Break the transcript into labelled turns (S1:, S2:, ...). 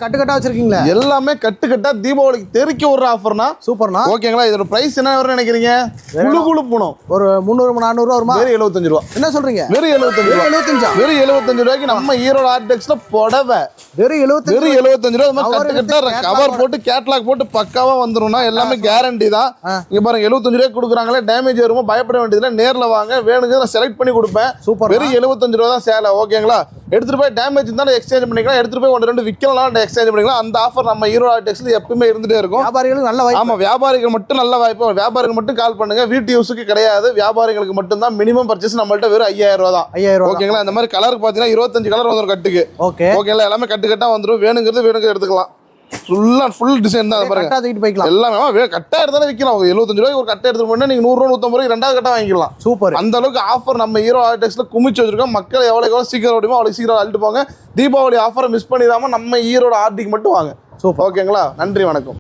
S1: கட்டுக்கட்டா வச்சிருக்கீங்களா?
S2: எல்லாமே கட்டுக்கட்டா தீபாவளிக்கு தெறிக்க ஒரு ஆஃபர்னா.
S1: சூப்பர்ண்ணா.
S2: ஓகேங்களா? இதோட பிரைஸ் என்ன வரும்னு நினைக்கிறீங்க? குழு குழு போனோம்
S1: ஒரு 300-400 ரூபா வருமா?
S2: வெறும் 75 ரூபா.
S1: என்ன சொல்றீங்க?
S2: வெறும் 75 வெறும் 75 ரூபாய்க்கு நம்ம ஈரோடு ஆர்டெக்ஸ்ல புடவை வெறும் 75 ரூபா. கட்டுக்கட்டா கவர் போட்டு கேட்லாக் போட்டு பக்காவா வந்துரும்னா எல்லாமே கேரண்டி தான். இங்க பாருங்க 75 ரூபாய்க்கு கொடுக்குறாங்களே, டேமேஜ் வருமோ பயப்பட வேண்டியதுல நேர்ல வாங்க, வேணுங்க நான் செலக்ட் பண்ணி கொடுப்பேன்.
S1: சூப்பர்.
S2: வெறும் 75 ரூபா தான் சேலை. ஓகேங்களா? எடுத்துட்டு போய் டேமேஜ் இருந்தாலும் எக்ஸ்சேஞ்ச் பண்ணிக்கலாம், எடுத்துட்டு போய் 1-2 விற்கலாம், எக்ஸ்சேஞ்ச் பண்ணிக்கலாம். அந்த ஆஃபர் நம்ம ஈரோடு ஆர்டெக்ஸ்ல எப்பவுமே இருந்துட்டே இருக்கும்.
S1: வியாபாரிகளுக்கு நல்ல வாய்ப்பு.
S2: ஆமா, வியாபாரிகள் மட்டும் நல்ல வாய்ப்பு. வியாபாரிகள் மட்டும் கால் பண்ணுங்க, வீட்டு யூஸுக்கு கிடையாது. வியாபாரிகளுக்கு மட்டும் தான். மினிமம் பர்ச்சேஸ் நம்மள்ட்ட வெறும் 5000 ரூபா தான்.
S1: 5000 ரூபா.
S2: ஓகேங்களா? இந்த மாதிரி கலருக்கு பாத்தீங்கன்னா 25 கலர் வந்துரும் கட்டுக்கு.
S1: ஓகே.
S2: ஓகேங்களா? எல்லாமே கட்டுக்கட்டா வந்துரும். வேணுங்கிறது எடுத்துக்கலாம். ஃபுல் டிசைன் தான் பாருங்க.
S1: கட்டா தூக்கிட்டு போய்க்கலாம்.
S2: எல்லாமே கட்டா எடுத்தாலே விற்கலாம். 75 ரூபாய்க்கு ஒரு கட்டை எடுத்துட்டு போனா நீங்க 100 ரூபா 150 ரூபாய்க்கு ரெண்டாவது கட்டா வாங்கிக்கலாம். சூப்பர். அந்த அளவுக்கு ஆஃபர் நம்ம ஈரோடு ஆர்டெக்ஸ்ல குமிச்சு வச்சிருக்கோம். மக்கள் எவ்வளவு சீக்கிரம் ஓடிமோ அவ்வளவு சீக்கிரம் அள்ளிட்டு போங்க. தீபாவளி ஆஃபரை மிஸ் பண்ணிடாம நம்ம ஈரோடு ஆர்டிக்கு மட்டும் வாங்க. சூப்பர். ஓகேங்களா? நன்றி, வணக்கம்.